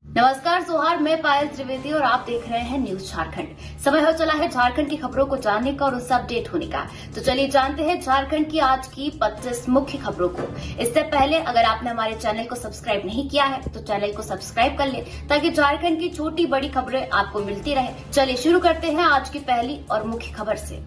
नमस्कार सोहार, मैं पायल त्रिवेदी और आप देख रहे हैं न्यूज झारखंड। समय हो चला है झारखंड की खबरों को जानने का और उससे अपडेट होने का। तो चलिए जानते हैं झारखंड की आज की 25 मुख्य खबरों को। इससे पहले अगर आपने हमारे चैनल को सब्सक्राइब नहीं किया है तो चैनल को सब्सक्राइब कर ले ताकि झारखंड की छोटी बड़ी खबरें आपको मिलती रहे। चलिए शुरू करते हैं आज की पहली और मुख्य खबर से।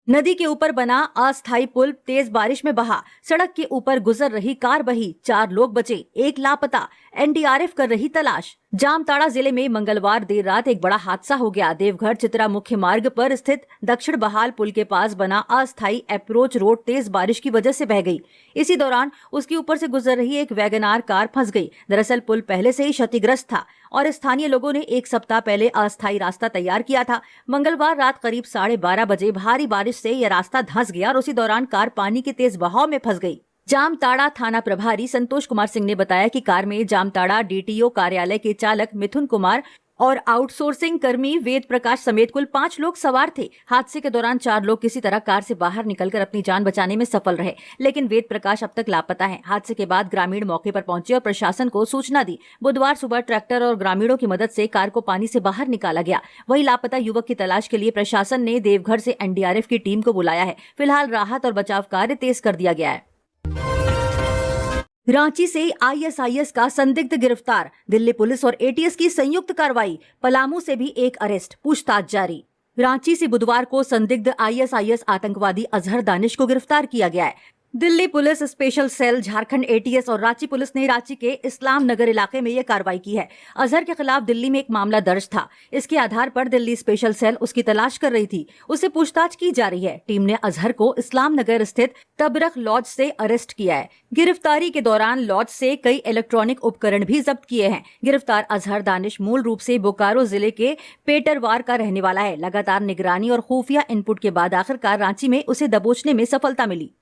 नदी के ऊपर बना अस्थायी पुल तेज बारिश में बहा, सड़क के ऊपर गुजर रही कार बही, 4 लोग बचे, 1 लापता, एनडीआरएफ कर रही तलाश। जामताड़ा जिले में मंगलवार देर रात एक बड़ा हादसा हो गया। देवघर चित्रा मुख्य मार्ग पर स्थित दक्षिण बहाल पुल के पास बना अस्थायी अप्रोच रोड तेज बारिश की वजह से बह गई। इसी दौरान उसके ऊपर से गुजर रही एक वैगनार कार फंस गई। दरअसल पुल पहले से ही क्षतिग्रस्त था और स्थानीय लोगों ने 1 सप्ताह पहले अस्थायी रास्ता तैयार किया था। मंगलवार रात करीब 12:30 बजे भारी बारिश से यह रास्ता धंस गया और उसी दौरान कार पानी के तेज बहाव में फंस गई। जामताड़ा थाना प्रभारी संतोष कुमार सिंह ने बताया कि कार में जामताड़ा डीटीओ कार्यालय के चालक मिथुन कुमार और आउटसोर्सिंग कर्मी वेद प्रकाश समेत कुल 5 लोग सवार थे। हादसे के दौरान 4 लोग किसी तरह कार से बाहर निकलकर अपनी जान बचाने में सफल रहे, लेकिन वेद प्रकाश अब तक लापता है। हादसे के बाद ग्रामीण मौके पर पहुंचे और प्रशासन को सूचना दी। बुधवार सुबह ट्रैक्टर और ग्रामीणों की मदद से कार को पानी से बाहर निकाला गया। वहीं लापता युवक की तलाश के लिए प्रशासन ने देवघर से एनडीआरएफ की टीम को बुलाया है। फिलहाल राहत और बचाव कार्य तेज कर दिया गया है। रांची से आईएसआईएस का संदिग्ध गिरफ्तार, दिल्ली पुलिस और एटीएस की संयुक्त कार्रवाई। पलामू से भी एक अरेस्ट, पूछताछ जारी। रांची से बुधवार को संदिग्ध आईएसआईएस आतंकवादी अजहर दानिश को गिरफ्तार किया गया है। Delhi police special cell, Jharkhand ATS और रांची पुलिस ने रांची के इस्लाम नगर इलाके में यह कार्रवाई की है। अजहर के खिलाफ दिल्ली में एक मामला दर्ज था। इसके आधार पर दिल्ली स्पेशल सेल उसकी तलाश कर रही थी। उससे पूछताछ की जा रही है। टीम ने अजहर को इस्लाम नगर स्थित तबरक लॉज से अरेस्ट किया है। गिरफ्तारी के दौरान लॉज से कई इलेक्ट्रॉनिक उपकरण भी जब्त किए हैं। गिरफ्तार अजहर दानिश मूल रूप से बोकारो जिले के पेटरवार का रहने वाला है। लगातार निगरानी और खुफिया इनपुट के बाद आखिरकार रांची में उसे दबोचने में सफलता मिली।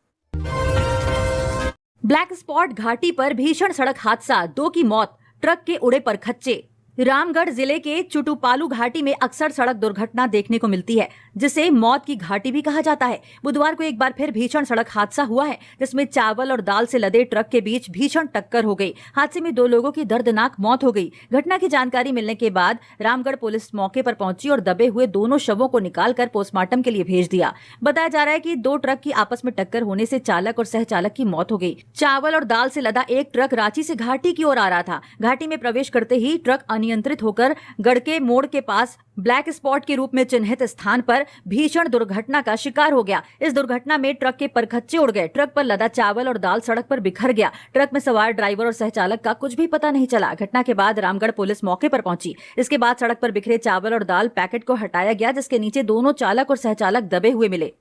ब्लैक स्पॉट घाटी पर भीषण सड़क हादसा, 2 की मौत, ट्रक के उड़े पर खच्चे। रामगढ़ जिले के चुटुपालू घाटी में अक्सर सड़क दुर्घटना देखने को मिलती है, जिसे मौत की घाटी भी कहा जाता है। बुधवार को एक बार फिर भीषण सड़क हादसा हुआ है, जिसमें चावल और दाल से लदे ट्रक के बीच भीषण टक्कर हो गई। हादसे में 2 लोगों की दर्दनाक मौत हो गई। घटना की जानकारी मिलने के बाद रामगढ़ पुलिस मौके पर पहुंची और दबे हुए दोनों शवों को निकालकर पोस्टमार्टम के लिए भेज दिया। बताया जा रहा है कि 2 ट्रक की आपस में टक्कर होने से चालक और सहचालक की मौत हो गई। चावल और दाल से लदा एक ट्रक रांची से घाटी की ओर आ रहा था। घाटी में प्रवेश करते ही ट्रक अनियंत्रित होकर गड़के मोड़ के पास ब्लैक स्पॉट के रूप में चिन्हित स्थान पर भीषण दुर्घटना का शिकार हो गया। इस दुर्घटना में ट्रक के परखच्चे उड़ गए। ट्रक पर लदा चावल और दाल सड़क पर बिखर गया। ट्रक में सवार ड्राइवर और सहचालक का कुछ भी पता नहीं चला। घटना के बाद रामगढ़ पुलिस मौके पर पहुंची। इसके बाद सड़क पर बिखरे चावल और दाल पैकेट को हटाया गया, जिसके नीचे दोनों चालक और सहचालक दबे हुए मिले।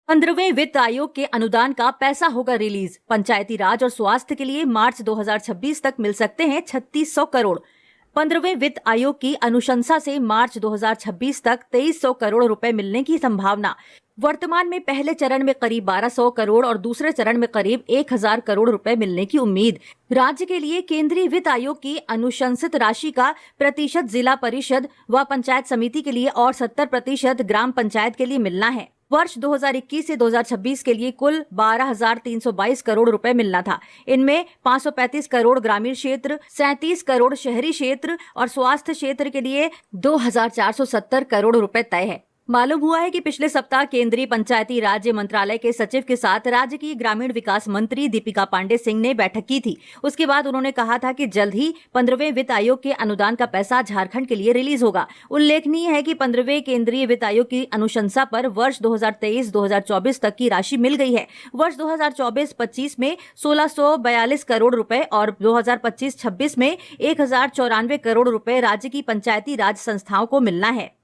15वें वित्त आयोग के अनुदान का पैसा होगा रिलीज। पंचायती राज और स्वास्थ्य के लिए मार्च 2026 तक मिल सकते हैं 3600 करोड़। 15वें वित्त आयोग की अनुशंसा से मार्च 2026 तक 2300 करोड़ रुपए मिलने की संभावना। वर्तमान में पहले चरण में करीब 1200 करोड़ और दूसरे चरण में करीब 1000 करोड़ रुपए मिलने की उम्मीद। राज्य के लिए केंद्रीय वित्त आयोग की अनुशंसित राशि का प्रतिशत जिला परिषद व पंचायत समिति के लिए और 70% ग्राम पंचायत के लिए मिलना है। वर्ष 2021 से 2026 के लिए कुल 12,322 करोड़ रुपए मिलना था। इनमें 535 करोड़ ग्रामीण क्षेत्र, 37 करोड़ शहरी क्षेत्र और स्वास्थ्य क्षेत्र के लिए 2,470 करोड़ रुपए तय है। मालूम हुआ है कि पिछले सप्ताह केंद्रीय पंचायती राज्य मंत्रालय के सचिव के साथ राज्य की ग्रामीण विकास मंत्री दीपिका पांडे सिंह ने बैठक की थी। उसके बाद उन्होंने कहा था कि जल्द ही 15वें वित्त आयोग के अनुदान का पैसा झारखंड के लिए रिलीज होगा। उल्लेखनीय है कि 15वें केंद्रीय वित्त आयोग की अनुशंसा पर वर्ष 2023-2024 तक की राशि मिल गई है। वर्ष 2024-25 में 1642 करोड़ रुपए और 2025-26 में 1094 करोड़ रुपए राज्य की पंचायती राज संस्थाओं को मिलना है।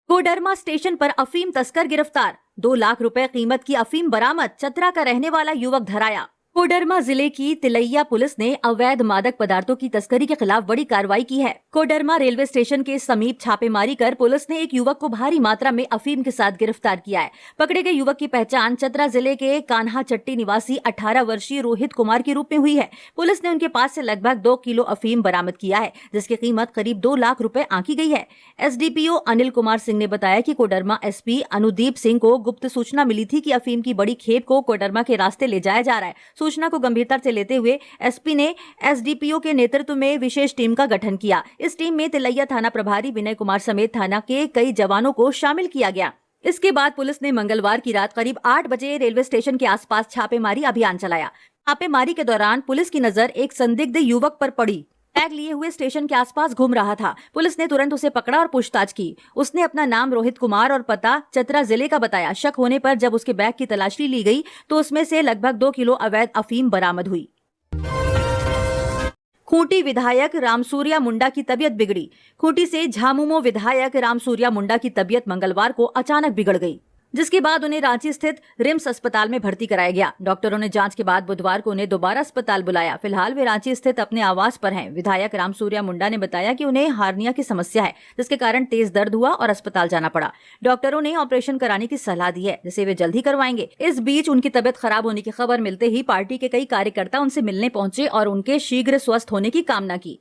कोडरमा स्टेशन पर अफीम तस्कर गिरफ्तार, 2 लाख रुपए कीमत की अफीम बरामद। चतरा का रहने वाला युवक धराया। कोडरमा जिले की तिलैया पुलिस ने अवैध मादक पदार्थों की तस्करी के खिलाफ बड़ी कार्रवाई की है। कोडरमा रेलवे स्टेशन के समीप छापेमारी कर पुलिस ने एक युवक को भारी मात्रा में अफीम के साथ गिरफ्तार किया है। पकड़े गए युवक की पहचान चतरा जिले के कान्हा चट्टी निवासी 18 वर्षीय रोहित कुमार के रूप में हुई है। पुलिस ने उनके पास से लगभग 2 किलो अफीम बरामद किया है, जिसकी कीमत करीब 2 लाख रुपए आंकी गई है। एसडीपीओ अनिल कुमार सिंह ने बताया कि कोडरमा एसपी अनुदीप सिंह को गुप्त सूचना मिली थी कि अफीम की बड़ी खेप को कोडरमा के रास्ते ले जाया जा रहा है। सूचना को गंभीरता से लेते हुए एसपी ने एसडीपीओ के नेतृत्व में विशेष टीम का गठन किया। इस टीम में तिलैया थाना प्रभारी विनय कुमार समेत थाना के कई जवानों को शामिल किया गया। इसके बाद पुलिस ने मंगलवार की रात करीब 8 बजे रेलवे स्टेशन के आसपास छापेमारी अभियान चलाया। छापेमारी के दौरान पुलिस की नजर एक संदिग्ध युवक पर पड़ी। बैग लिए हुए स्टेशन के आसपास घूम रहा था। पुलिस ने तुरंत उसे पकड़ा और पूछताछ की। उसने अपना नाम रोहित कुमार और पता चतरा जिले का बताया। शक होने पर जब उसके बैग की तलाशी ली गई तो उसमें से लगभग 2 किलो अवैध अफीम बरामद हुई। खूंटी विधायक रामसूर्या मुंडा की तबीयत बिगड़ी। खूंटी से झामुमो विधायक रामसूर्या मुंडा की तबीयत मंगलवार को अचानक बिगड़ गई, जिसके बाद उन्हें रांची स्थित रिम्स अस्पताल में भर्ती कराया गया। डॉक्टरों ने जांच के बाद बुधवार को उन्हें दोबारा अस्पताल बुलाया। फिलहाल वे रांची स्थित अपने आवास पर हैं। विधायक रामसूर्या मुंडा ने बताया कि उन्हें हार्निया की समस्या है, जिसके कारण तेज दर्द हुआ और अस्पताल जाना पड़ा। डॉक्टरों ने ऑपरेशन कराने की सलाह दी है, जिसे वे जल्द ही करवाएंगे। इस बीच उनकी तबीयत खराब होने की खबर मिलते ही पार्टी के कई कार्यकर्ता उनसे मिलने पहुंचे और उनके शीघ्र स्वस्थ होने की कामना की।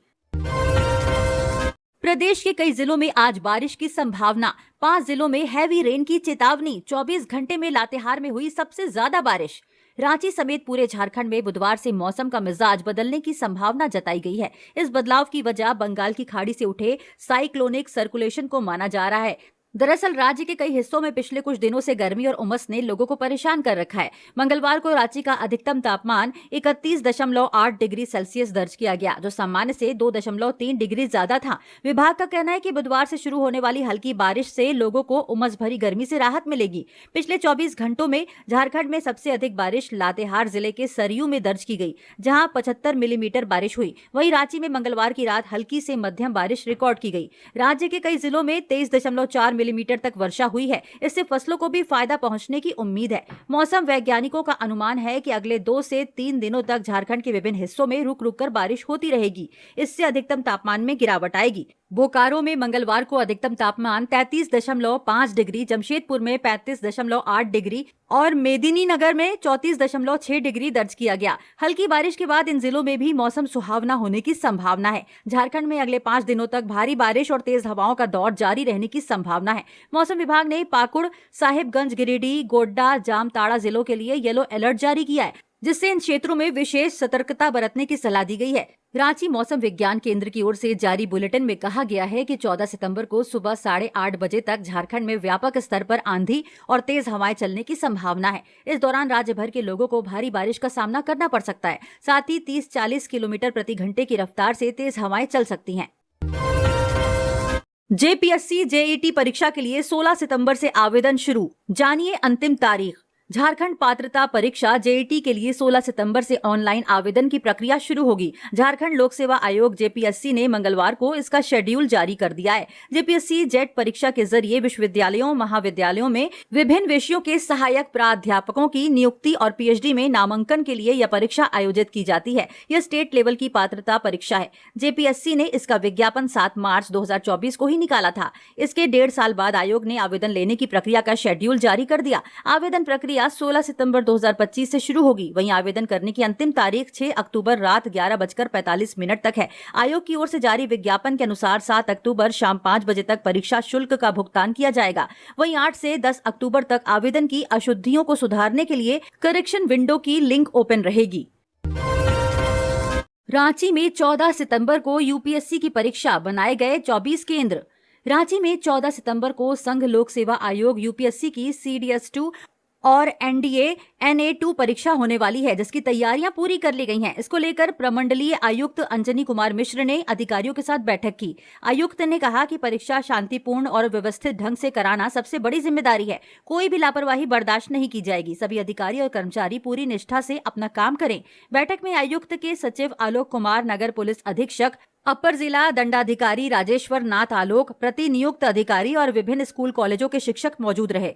प्रदेश के कई जिलों में आज बारिश की संभावना। 5 जिलों में हैवी रेन की चेतावनी। 24 घंटे में लातेहार में हुई सबसे ज्यादा बारिश। रांची समेत पूरे झारखंड में बुधवार से मौसम का मिजाज बदलने की संभावना जताई गई है। इस बदलाव की वजह बंगाल की खाड़ी से उठे साइक्लोनिक सर्कुलेशन को माना जा रहा है। दरअसल राज्य के कई हिस्सों में पिछले कुछ दिनों से गर्मी और उमस ने लोगों को परेशान कर रखा है। मंगलवार को रांची का अधिकतम तापमान 31.8 डिग्री सेल्सियस दर्ज किया गया, जो सामान्य से 2.3 डिग्री ज्यादा था। विभाग का कहना है कि बुधवार से शुरू होने वाली हल्की बारिश से लोगों को उमस भरी गर्मी से राहत मिलेगी। पिछले 24 घंटों में झारखंड में सबसे अधिक बारिश लातेहार जिले के सरयू में दर्ज की गई, जहां 75 मिलीमीटर बारिश हुई। वहीं रांची में मंगलवार की रात हल्की से मध्यम बारिश रिकॉर्ड की गई। राज्य के कई जिलों में 23.4 मिलीमीटर तक वर्षा हुई है। इससे फसलों को भी फायदा पहुंचने की उम्मीद है। मौसम वैज्ञानिकों का अनुमान है कि अगले 2 से 3 दिनों तक झारखंड के विभिन्न हिस्सों में रुक रुक कर बारिश होती रहेगी। इससे अधिकतम तापमान में गिरावट आएगी। बोकारो में मंगलवार को अधिकतम तापमान 33.5 डिग्री, जमशेदपुर में 35.8 डिग्री और मेदिनीनगर में 34.6 डिग्री दर्ज किया गया। हल्की बारिश के बाद इन जिलों में भी मौसम सुहावना होने की संभावना है। झारखंड में अगले 5 दिनों तक भारी बारिश और तेज हवाओं का दौर जारी रहने की संभावना है। मौसम विभाग ने पाकुड़, साहिबगंज, गिरिडीह, गोड्डा, जामताड़ा जिलों के लिए येलो अलर्ट जारी किया है, जिससे इन क्षेत्रों में विशेष सतर्कता बरतने की सलाह दी गई है। रांची मौसम विज्ञान केंद्र की ओर से जारी बुलेटिन में कहा गया है कि 14 सितंबर को सुबह 8:30 बजे तक झारखंड में व्यापक स्तर पर आंधी और तेज हवाएं चलने की संभावना है। इस दौरान राज्य भर के लोगों को भारी बारिश का सामना करना पड़ सकता है। साथ ही 30-40 किलोमीटर प्रति घंटे की रफ्तार से तेज हवाएं चल सकती हैं। जेपीएससी जेईटी परीक्षा के लिए 16 सितंबर से आवेदन शुरू। जानिए अंतिम तारीख। झारखंड पात्रता परीक्षा जेईटी के लिए 16 सितंबर से ऑनलाइन आवेदन की प्रक्रिया शुरू होगी। झारखंड लोक सेवा आयोग जेपीएससी ने मंगलवार को इसका शेड्यूल जारी कर दिया है। जेपीएससी जेट परीक्षा के जरिए विश्वविद्यालयों, महाविद्यालयों में विभिन्न विषयों के सहायक प्राध्यापकों की नियुक्ति और पीएचडी में नामांकन के लिए यह परीक्षा आयोजित की जाती है। यह स्टेट लेवल की पात्रता परीक्षा है। जेपीएससी ने इसका विज्ञापन 7 मार्च 2024 को ही निकाला था। इसके 1.5 साल बाद आयोग ने आवेदन लेने की प्रक्रिया का शेड्यूल जारी कर दिया। आवेदन प्रक्रिया 16 सितंबर 2025 से शुरू होगी। वहीं आवेदन करने की अंतिम तारीख 6 अक्टूबर रात 11:45 तक है। आयोग की ओर से जारी विज्ञापन के अनुसार 7 अक्टूबर शाम 5 बजे तक परीक्षा शुल्क का भुगतान किया जाएगा। वहीं 8 से 10 अक्टूबर तक आवेदन की अशुद्धियों को सुधारने के लिए करेक्शन विंडो की लिंक ओपन रहेगी। रांची में 14 सितंबर को यूपीएससी की परीक्षा, बनाए गए 24 केंद्र। रांची में 14 सितंबर को संघ लोक सेवा आयोग यूपीएससी की CDS2 और एनडीए NA2 परीक्षा होने वाली है, जिसकी तैयारियां पूरी कर ली गई हैं। इसको लेकर प्रमंडलीय आयुक्त अंजनी कुमार मिश्र ने अधिकारियों के साथ बैठक की। आयुक्त ने कहा कि परीक्षा शांतिपूर्ण और व्यवस्थित ढंग से कराना सबसे बड़ी जिम्मेदारी है। कोई भी लापरवाही बर्दाश्त नहीं की जाएगी। सभी अधिकारी और कर्मचारी पूरी निष्ठा से अपना काम करें। बैठक में आयुक्त के सचिव आलोक कुमार, नगर पुलिस अधीक्षक, अपर जिला दंडाधिकारी राजेश्वर नाथ आलोक, प्रतिनियुक्त अधिकारी और विभिन्न स्कूल कॉलेजों के शिक्षक मौजूद रहे।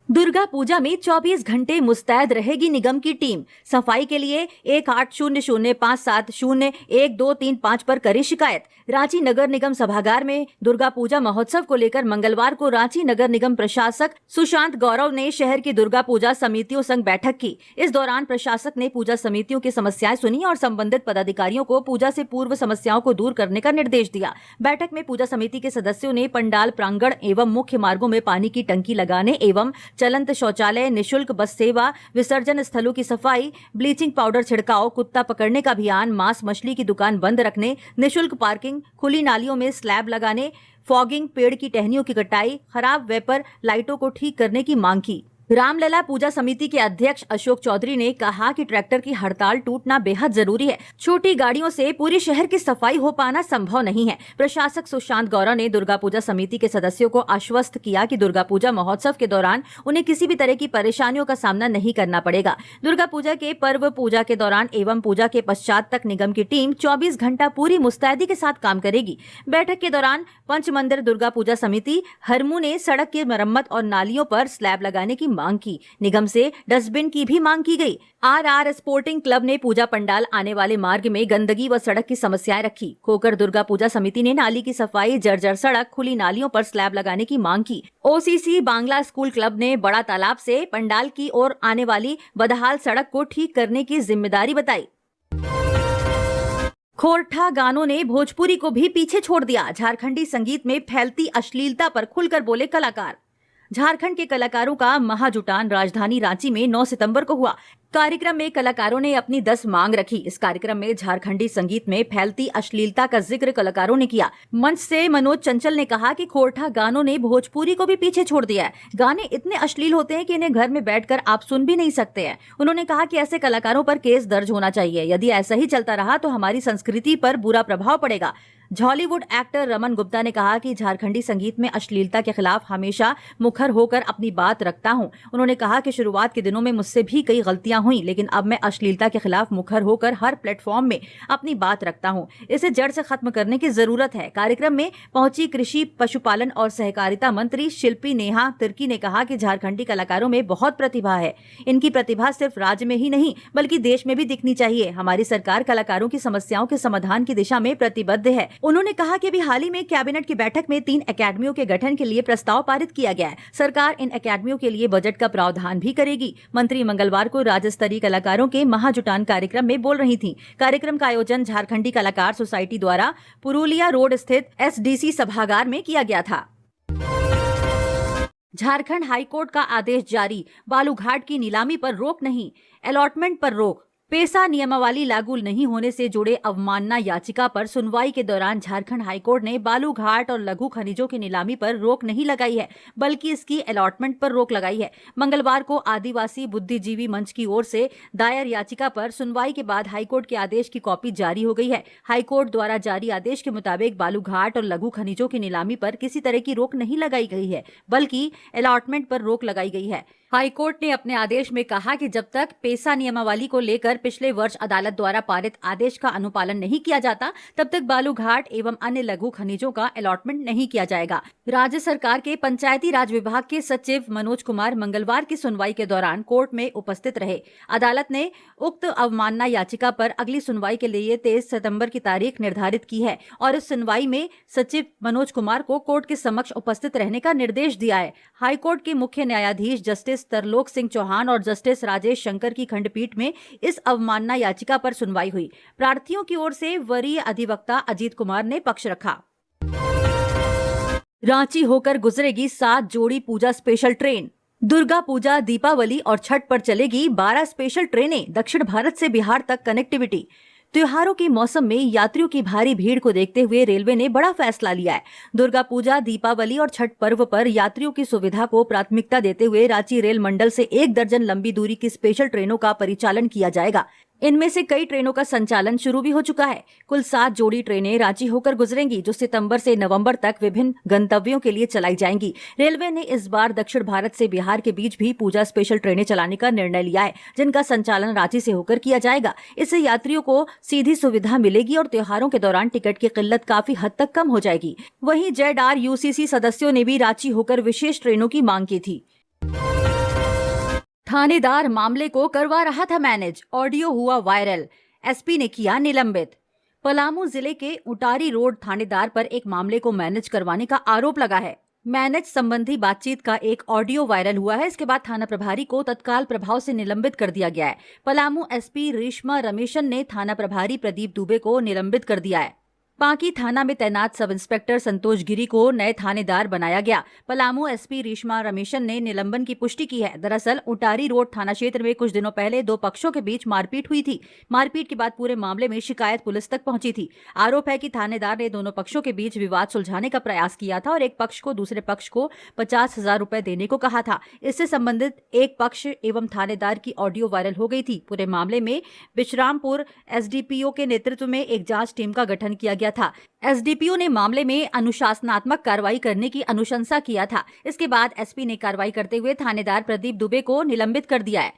दुर्गा पूजा में 24 घंटे मुस्तैद रहेगी निगम की टीम। सफाई के लिए 180057012335 पर करें शिकायत। रांची नगर निगम सभागार में दुर्गा पूजा महोत्सव को लेकर मंगलवार को रांची नगर निगम प्रशासक सुशांत गौरव ने शहर की दुर्गा पूजा समितियों संग बैठक की। इस दौरान प्रशासक ने पूजा समितियों की समस्याएं सुनी और संबंधित पदाधिकारियों को पूजा से पूर्व समस्याओं को दूर करने का निर्देश दिया। बैठक में पूजा समिति के सदस्यों ने पंडाल प्रांगण एवं मुख्य मार्गों में पानी की टंकी लगाने एवं चलंत शौचालय, निशुल्क बस सेवा, विसर्जन स्थलों की सफाई, ब्लीचिंग पाउडर छिड़काव, कुत्ता पकड़ने का अभियान, मांस मछली की दुकान बंद रखने, निशुल्क पार्किंग, खुली नालियों में स्लैब लगाने, फॉगिंग, पेड़ की टहनियों की कटाई, खराब वेपर लाइटों को ठीक करने की मांग की। रामलला पूजा समिति के अध्यक्ष अशोक चौधरी ने कहा कि ट्रैक्टर की हड़ताल टूटना बेहद जरूरी है। छोटी गाड़ियों से पूरी शहर की सफाई हो पाना संभव नहीं है। प्रशासक सुशांत गौरव ने दुर्गा पूजा समिति के सदस्यों को आश्वस्त किया कि दुर्गा पूजा महोत्सव के दौरान उन्हें किसी भी तरह की परेशानियों का सामना नहीं करना पड़ेगा। दुर्गा पूजा के पर्व, पूजा के दौरान एवं पूजा के पश्चात तक निगम की टीम 24 घंटा पूरी मुस्तैदी के साथ काम करेगी। बैठक के दौरान पंच मंदिर दुर्गा पूजा समिति हरमू ने सड़क की मरम्मत और नालियों पर स्लैब लगाने की मांग की। निगम से डस्टबिन की भी मांग की गई। आरआर स्पोर्टिंग क्लब ने पूजा पंडाल आने वाले मार्ग में गंदगी व सड़क की समस्याएं रखी। खोकर दुर्गा पूजा समिति ने नाली की सफाई, जर्जर सड़क, खुली नालियों पर स्लैब लगाने की मांग की। ओसीसी बांग्ला स्कूल क्लब ने बड़ा तालाब से पंडाल की ओर आने वाली बदहाल सड़क को ठीक करने की जिम्मेदारी बताई। खोरठा गानों ने भोजपुरी को भी पीछे छोड़ दिया। झारखंडी संगीत में फैलती अश्लीलता पर खुलकर बोले कलाकार। झारखंड के कलाकारों का महाजुटान राजधानी रांची में 9 सितंबर को हुआ। कार्यक्रम में कलाकारों ने अपनी 10 मांग रखी। इस कार्यक्रम में झारखंडी संगीत में फैलती अश्लीलता का जिक्र कलाकारों ने किया। मंच से मनोज चंचल ने कहा कि खोरठा गानों ने भोजपुरी को भी पीछे छोड़ दिया है। गाने इतने अश्लील होते हैं कि इन्हें घर में बैठकर आप सुन भी नहीं सकते हैं। उन्होंने कहा कि ऐसे कलाकारों पर केस दर्ज होना चाहिए। यदि ऐसा ही चलता रहा तो हमारी संस्कृति पर बुरा प्रभाव पड़ेगा। हॉलीवुड एक्टर रमन गुप्ता ने कहा कि झारखंडी संगीत में अश्लीलता के खिलाफ हमेशा मुखर होकर अपनी बात रखता हूं। उन्होंने कहा कि शुरुआत के दिनों में मुझसे भी कई गलतियां हुई, लेकिन अब मैं अश्लीलता के खिलाफ मुखर होकर हर प्लेटफॉर्म में अपनी बात रखता हूं। इसे जड़ से खत्म करने की जरूरत है। कार्यक्रम में पहुंची कृषि, पशुपालन और सहकारिता मंत्री शिल्पी नेहा तिर्की ने कहा कि झारखंडी कलाकारों में बहुत प्रतिभा है। इनकी प्रतिभा सिर्फ राज्य में ही नहीं बल्कि देश में भी दिखनी चाहिए। हमारी सरकार कलाकारों की समस्याओं के समाधान की दिशा में प्रतिबद्ध है। उन्होंने कहा कि अभी हाल ही में कैबिनेट की बैठक में 3 अकेडमियों के गठन के लिए प्रस्ताव पारित किया गया है। सरकार इन अकेडमियों के लिए बजट का प्रावधान भी करेगी। मंत्री मंगलवार को राज्य स्तरीय कलाकारों के महाजुटान कार्यक्रम में बोल रही थी। कार्यक्रम का आयोजन झारखंडी कलाकार सोसाइटी द्वारा पुरुलिया रोड स्थित एसडीसी सभागार में किया गया था। झारखंड हाईकोर्ट का आदेश जारी। बालूघाट की नीलामी पर रोक नहीं, अलॉटमेंट पर रोक। पेशा नियमावली लागू नहीं होने से जुड़े अवमानना याचिका पर सुनवाई के दौरान झारखंड हाईकोर्ट ने बालूघाट और लघु खनिजों की नीलामी पर रोक नहीं लगाई है बल्कि इसकी अलॉटमेंट पर रोक लगाई है। मंगलवार को आदिवासी बुद्धिजीवी मंच की ओर से दायर याचिका पर सुनवाई के बाद हाईकोर्ट के आदेश की कॉपी जारी हो गई है। हाईकोर्ट द्वारा जारी आदेश के मुताबिक बालूघाट और लघु खनिजों की नीलामी पर किसी तरह की रोक नहीं लगाई गई है बल्कि अलॉटमेंट पर रोक लगाई गई है। हाईकोर्ट ने अपने आदेश में कहा कि जब तक पेशा नियमावली को लेकर पिछले वर्ष अदालत द्वारा पारित आदेश का अनुपालन नहीं किया जाता तब तक बालूघाट एवं अन्य लघु खनिजों का अलॉटमेंट नहीं किया जाएगा। राज्य सरकार के पंचायती राज विभाग के सचिव मनोज कुमार मंगलवार की सुनवाई के दौरान कोर्ट में उपस्थित रहे। अदालत ने उक्त अवमानना याचिका पर अगली सुनवाई के लिए 23 सितंबर की तारीख निर्धारित की है और इस सुनवाई में सचिव मनोज कुमार को कोर्ट के समक्ष उपस्थित रहने का निर्देश दिया है। हाईकोर्ट के मुख्य न्यायाधीश जस्टिस तरलोक सिंह चौहान और जस्टिस राजेश शंकर की खंडपीठ में इस अवमानना याचिका पर सुनवाई हुई। प्रार्थियों की ओर से वरीय अधिवक्ता अजीत कुमार ने पक्ष रखा। रांची होकर गुजरेगी 7 जोड़ी पूजा स्पेशल ट्रेन। दुर्गा पूजा, दीपावली और छठ पर चलेगी 12 स्पेशल ट्रेनें। दक्षिण भारत से बिहार तक कनेक्टिविटी। त्योहारों के मौसम में यात्रियों की भारी भीड़ को देखते हुए रेलवे ने बड़ा फैसला लिया है। दुर्गा पूजा, दीपावली और छठ पर्व पर यात्रियों की सुविधा को प्राथमिकता देते हुए रांची रेल मंडल से 1 दर्जन लंबी दूरी की स्पेशल ट्रेनों का परिचालन किया जाएगा। इनमें से कई ट्रेनों का संचालन शुरू भी हो चुका है। कुल 7 जोड़ी ट्रेनें रांची होकर गुजरेंगी जो सितंबर से नवंबर तक विभिन्न गंतव्यों के लिए चलाई जाएंगी। रेलवे ने इस बार दक्षिण भारत से बिहार के बीच भी पूजा स्पेशल ट्रेनें चलाने का निर्णय लिया है जिनका संचालन रांची से होकर किया जाएगा। इससे यात्रियों को सीधी सुविधा मिलेगी और त्योहारों के दौरान टिकट की किल्लत काफी हद तक कम हो जाएगी। वहीं ZRUCC सदस्यों ने भी रांची होकर विशेष ट्रेनों की मांग की थी। थानेदार मामले को करवा रहा था मैनेज, ऑडियो हुआ वायरल, एसपी ने किया निलंबित। पलामू जिले के उटारी रोड थानेदार पर एक मामले को मैनेज करवाने का आरोप लगा है। मैनेज संबंधी बातचीत का एक ऑडियो वायरल हुआ है। इसके बाद थाना प्रभारी को तत्काल प्रभाव से निलंबित कर दिया गया है। पलामू एसपी रेशमा रमेशन ने थाना प्रभारी प्रदीप दुबे को निलंबित कर दिया है। पांकी थाना में तैनात सब इंस्पेक्टर संतोष गिरी को नए थानेदार बनाया गया। पलामू एसपी रेशमा रमेशन ने निलंबन की पुष्टि की है। दरअसल उटारी रोड थाना क्षेत्र में कुछ दिनों पहले दो पक्षों के बीच मारपीट हुई थी। मारपीट के बाद पूरे मामले में शिकायत पुलिस तक पहुंची थी। आरोप है कि थानेदार ने दोनों पक्षों के बीच विवाद सुलझाने का प्रयास किया था और एक पक्ष को दूसरे पक्ष को 50,000 रुपए देने को कहा था। इससे संबंधित एक पक्ष एवं थानेदार की ऑडियो वायरल हो गई थी। पूरे मामले में बिश्रामपुर एसडीपीओ के नेतृत्व में एक जांच टीम का गठन किया गया था। एसडीपीओ ने मामले में अनुशासनात्मक कार्रवाई करने की अनुशंसा किया था। इसके बाद एसपी ने कार्रवाई करते हुए थानेदार प्रदीप दुबे को निलंबित कर दिया है।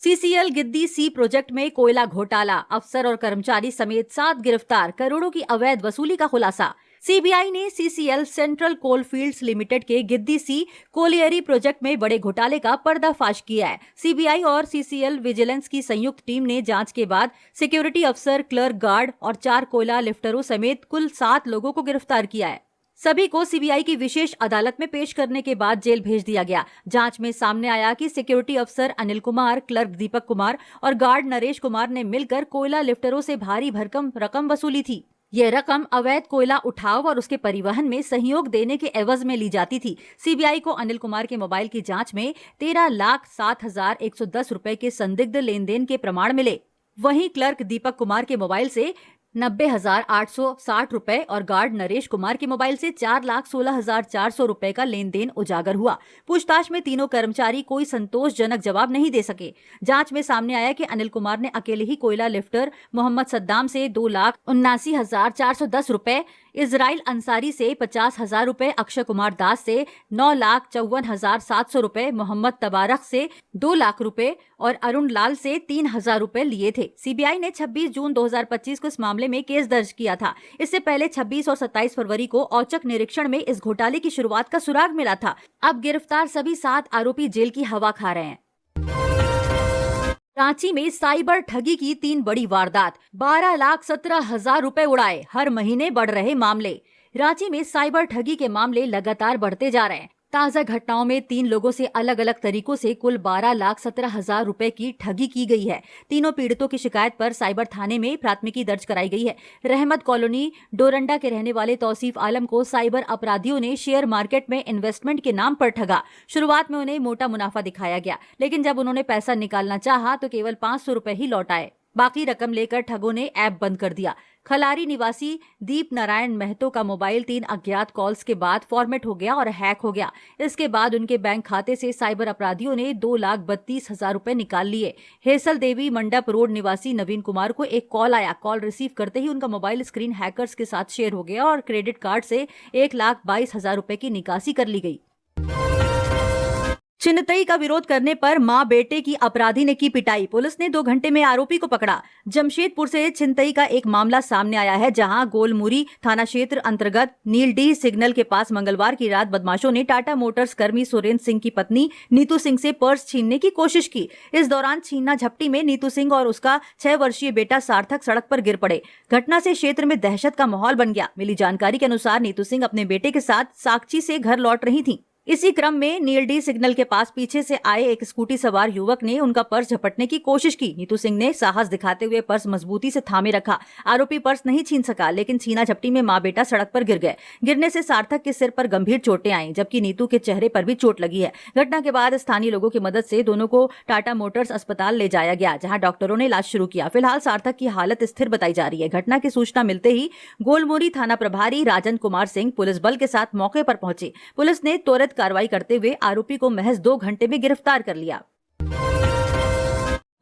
सीसीएल गिद्दी सी प्रोजेक्ट में कोयला घोटाला, अफसर और कर्मचारी समेत 7 गिरफ्तार, करोड़ों की अवैध वसूली का खुलासा। सीबीआई ने सीसीएल सेंट्रल कोलफील्ड्स लिमिटेड के गिद्दी सी कोलियरी प्रोजेक्ट में बड़े घोटाले का पर्दाफाश किया है। सीबीआई और सीसीएल विजिलेंस की संयुक्त टीम ने जांच के बाद सिक्योरिटी अफसर, क्लर्क, गार्ड और 4 कोयला लिफ्टरों समेत कुल 7 लोगों को गिरफ्तार किया है। सभी को सीबीआई की विशेष अदालत में पेश करने के बाद जेल भेज दिया गया। जांच में सामने आया कि सिक्योरिटी अफसर अनिल कुमार, क्लर्क दीपक कुमार और गार्ड नरेश कुमार ने मिलकर कोयला लिफ्टरों से भारी भरकम रकम वसूली थी। यह रकम अवैध कोयला उठाव और उसके परिवहन में सहयोग देने के एवज में ली जाती थी। सीबीआई को अनिल कुमार के मोबाइल की जांच में 13,07,110 रुपए के संदिग्ध लेन देन के प्रमाण मिले। वहीं क्लर्क दीपक कुमार के मोबाइल से 90,860 रुपए और गार्ड नरेश कुमार के मोबाइल से 4,16,400 रुपए का लेन देन उजागर हुआ। पूछताछ में तीनों कर्मचारी कोई संतोषजनक जवाब नहीं दे सके। जांच में सामने आया कि अनिल कुमार ने अकेले ही कोयला लिफ्टर मोहम्मद सद्दाम से 2,79,410 रुपए, इजराइल अंसारी से 50,000 रुपए, अक्षय कुमार दास से 9,54,700 रुपए, मोहम्मद तबारक से 2 लाख रुपए और अरुण लाल से 3,000 रुपए लिए थे। सीबीआई ने 26 जून 2025 को इस मामले में केस दर्ज किया था। इससे पहले 26 और 27 फरवरी को औचक निरीक्षण में इस घोटाले की शुरुआत का सुराग मिला था। अब गिरफ्तार सभी 7 आरोपी जेल की हवा खा रहे हैं। रांची में साइबर ठगी की 3 बड़ी वारदात, 12,17,000 रुपए उड़ाए, हर महीने बढ़ रहे मामले। रांची में साइबर ठगी के मामले लगातार बढ़ते जा रहे हैं। ताजा घटनाओं में 3 लोगों से अलग अलग तरीकों से कुल 12,17,000 रुपए की ठगी की गई है। तीनों पीड़ितों की शिकायत पर साइबर थाने में प्राथमिकी दर्ज कराई गई है। रहमत कॉलोनी डोरंडा के रहने वाले तौसीफ आलम को साइबर अपराधियों ने शेयर मार्केट में इन्वेस्टमेंट के नाम पर ठगा। शुरुआत में उन्हें मोटा मुनाफा दिखाया गया, लेकिन जब उन्होंने पैसा निकालना चाहा तो केवल 500 रुपए ही लौट आए। बाकी रकम लेकर ठगों ने ऐप बंद कर दिया। खलारी निवासी दीप नारायण महतो का मोबाइल 3 अज्ञात कॉल्स के बाद फॉर्मेट हो गया और हैक हो गया। इसके बाद उनके बैंक खाते से साइबर अपराधियों ने 2,32,000 रुपए निकाल लिए। हेसल देवी मंडप रोड निवासी नवीन कुमार को एक कॉल आया। कॉल रिसीव करते ही उनका मोबाइल स्क्रीन हैकर्स के साथ शेयर हो गया और क्रेडिट कार्ड से 1,22,000 रुपए की निकासी कर ली गई। छिनतई का विरोध करने पर मां बेटे की अपराधी ने की पिटाई, पुलिस ने 2 घंटे में आरोपी को पकड़ा। जमशेदपुर से छिनतई का एक मामला सामने आया है, जहां गोलमुरी थाना क्षेत्र अंतर्गत नीलडीह सिग्नल के पास मंगलवार की रात बदमाशों ने टाटा मोटर्स कर्मी सुरेंद्र सिंह की पत्नी नीतू सिंह से पर्स छीनने की कोशिश की। इस दौरान छीना झपटी में नीतू सिंह और उसका 6 वर्षीय बेटा सार्थक सड़क पर गिर पड़े। घटना से क्षेत्र में दहशत का माहौल बन गया। मिली जानकारी के अनुसार नीतू सिंह अपने बेटे के साथ साकची से घर लौट रही थी। इसी क्रम में नीलडी सिग्नल के पास पीछे से आए एक स्कूटी सवार युवक ने उनका पर्स झपटने की कोशिश की। नीतू सिंह ने साहस दिखाते हुए पर्स मजबूती से थामे रखा। आरोपी पर्स नहीं छीन सका, लेकिन छीना झपटी में मां बेटा सड़क पर गिर गए। गिरने से सार्थक के सिर पर गंभीर चोटें आईं, जबकि नीतू के चेहरे पर भी चोट लगी है। घटना के बाद स्थानीय लोगों की मदद से दोनों को टाटा मोटर्स अस्पताल ले जाया गया, जहां डॉक्टरों ने इलाज शुरू किया। फिलहाल सार्थक की हालत स्थिर बताई जा रही है। घटना की सूचना मिलते ही गोलमुरी थाना प्रभारी राजन कुमार सिंह पुलिस बल के साथ मौके पर पहुंचे। पुलिस ने त्वरित कार्रवाई करते हुए आरोपी को महज 2 घंटे में गिरफ्तार कर लिया।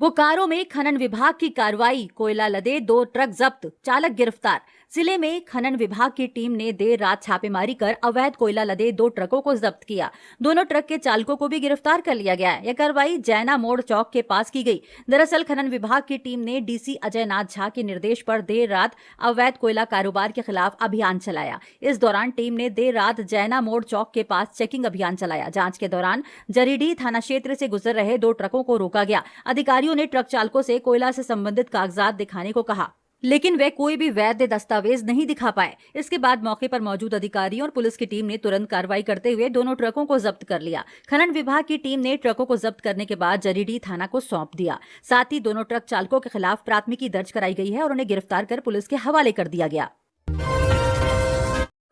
बोकारो में खनन विभाग की कार्रवाई, कोयला लदे 2 ट्रक जब्त, चालक गिरफ्तार। जिले में खनन विभाग की टीम ने देर रात छापेमारी कर अवैध कोयला लदे 2 ट्रकों को जब्त किया। दोनों ट्रक के चालकों को भी गिरफ्तार कर लिया गया है। यह कार्रवाई जैना मोड़ चौक के पास की गई। दरअसल खनन विभाग की टीम ने डीसी अजय नाथ झा के निर्देश पर देर रात अवैध कोयला कारोबार के खिलाफ अभियान चलाया। इस दौरान टीम ने देर रात जैना मोड़ चौक के पास चेकिंग अभियान चलाया। जांच के दौरान जरीडीह थाना क्षेत्र से गुजर रहे 2 ट्रकों को रोका गया। अधिकारियों ने ट्रक चालकों से कोयला से संबंधित कागजात दिखाने को कहा। लेकिन वे कोई भी वैध दस्तावेज नहीं दिखा पाए। इसके बाद मौके पर मौजूद अधिकारियों और पुलिस की टीम ने तुरंत कार्रवाई करते हुए दोनों ट्रकों को जब्त कर लिया। खनन विभाग की टीम ने ट्रकों को जब्त करने के बाद जरीडीह थाना को सौंप दिया। साथ ही दोनों ट्रक चालकों के खिलाफ प्राथमिकी दर्ज कराई गई है और उन्हें गिरफ्तार कर पुलिस के हवाले कर दिया गया।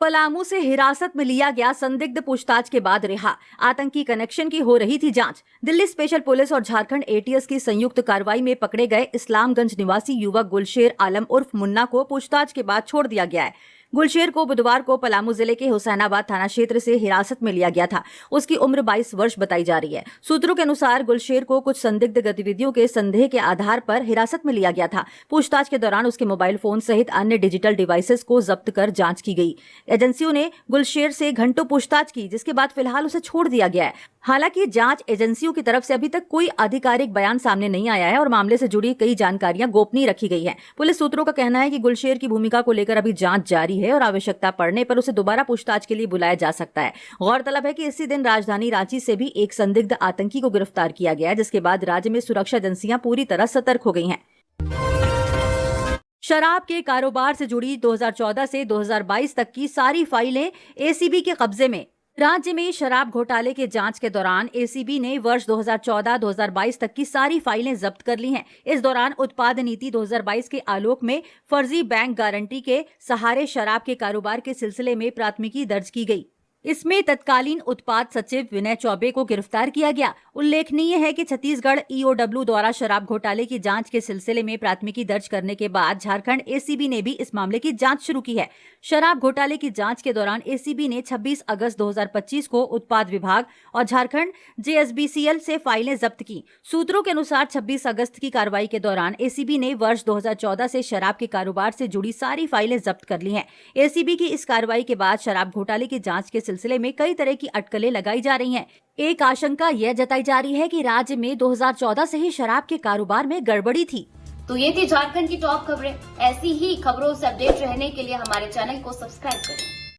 पलामू से हिरासत में लिया गया संदिग्ध पूछताछ के बाद रिहा। आतंकी कनेक्शन की हो रही थी जांच। दिल्ली स्पेशल पुलिस और झारखंड एटीएस की संयुक्त कार्रवाई में पकड़े गए इस्लामगंज निवासी युवक गुलशेर आलम उर्फ मुन्ना को पूछताछ के बाद छोड़ दिया गया है। गुलशेर को बुधवार को पलामू जिले के हुसैनाबाद थाना क्षेत्र से हिरासत में लिया गया था। उसकी उम्र 22 वर्ष बताई जा रही है। सूत्रों के अनुसार गुलशेर को कुछ संदिग्ध गतिविधियों के संदेह के आधार पर हिरासत में लिया गया था। पूछताछ के दौरान उसके मोबाइल फोन सहित अन्य डिजिटल डिवाइसेस को जब्त कर जांच की गई। एजेंसियों ने गुलशेर से घंटों पूछताछ की, जिसके बाद फिलहाल उसे छोड़ दिया गया है। हालांकि जांच एजेंसियों की तरफ से अभी तक कोई आधिकारिक बयान सामने नहीं आया है और मामले से जुड़ी कई जानकारियां गोपनीय रखी गई हैं। पुलिस सूत्रों का कहना है कि गुलशेर की भूमिका को लेकर अभी जांच जारी है और आवश्यकता पड़ने पर उसे दोबारा पूछताछ के लिए बुलाया जा सकता है। गौरतलब है कि इसी दिन राजधानी रांची से भी एक संदिग्ध आतंकी को गिरफ्तार किया गया, जिसके बाद राज्य में सुरक्षा एजेंसियां पूरी तरह सतर्क हो गई हैं। शराब के कारोबार से जुड़ी 2014 से 2022 तक की सारी फाइलें एसीबी के कब्जे में। राज्य में शराब घोटाले के जांच के दौरान एसीबी ने वर्ष 2014-2022 तक की सारी फाइलें जब्त कर ली हैं। इस दौरान उत्पाद नीति 2022 के आलोक में फर्जी बैंक गारंटी के सहारे शराब के कारोबार के सिलसिले में प्राथमिकी दर्ज की गई। इसमें तत्कालीन उत्पाद सचिव विनय चौबे को गिरफ्तार किया गया। उल्लेखनीय है कि छत्तीसगढ़ ईओडब्ल्यू द्वारा शराब घोटाले की जांच के सिलसिले में प्राथमिकी दर्ज करने के बाद झारखंड एसीबी ने भी इस मामले की जांच शुरू की है। शराब घोटाले की जांच के दौरान एसीबी ने 26 अगस्त 2025 को उत्पाद विभाग और झारखंड जेएसबीसीएल से फाइलें जब्त की। सूत्रों के अनुसार 26 अगस्त की कार्रवाई के दौरान एसीबी ने वर्ष 2014 से शराब के कारोबार से जुड़ी सारी फाइलें जब्त कर ली हैं। एसीबी की इस कार्रवाई के बाद शराब घोटाले की जांच के सिलसिले में कई तरह की अटकलें लगाई जा रही हैं। एक आशंका यह जताई जा रही है कि राज्य में 2014 से ही शराब के कारोबार में गड़बड़ी थी। तो ये थी झारखंड की टॉप खबरें। ऐसी ही खबरों से अपडेट रहने के लिए हमारे चैनल को सब्सक्राइब करें।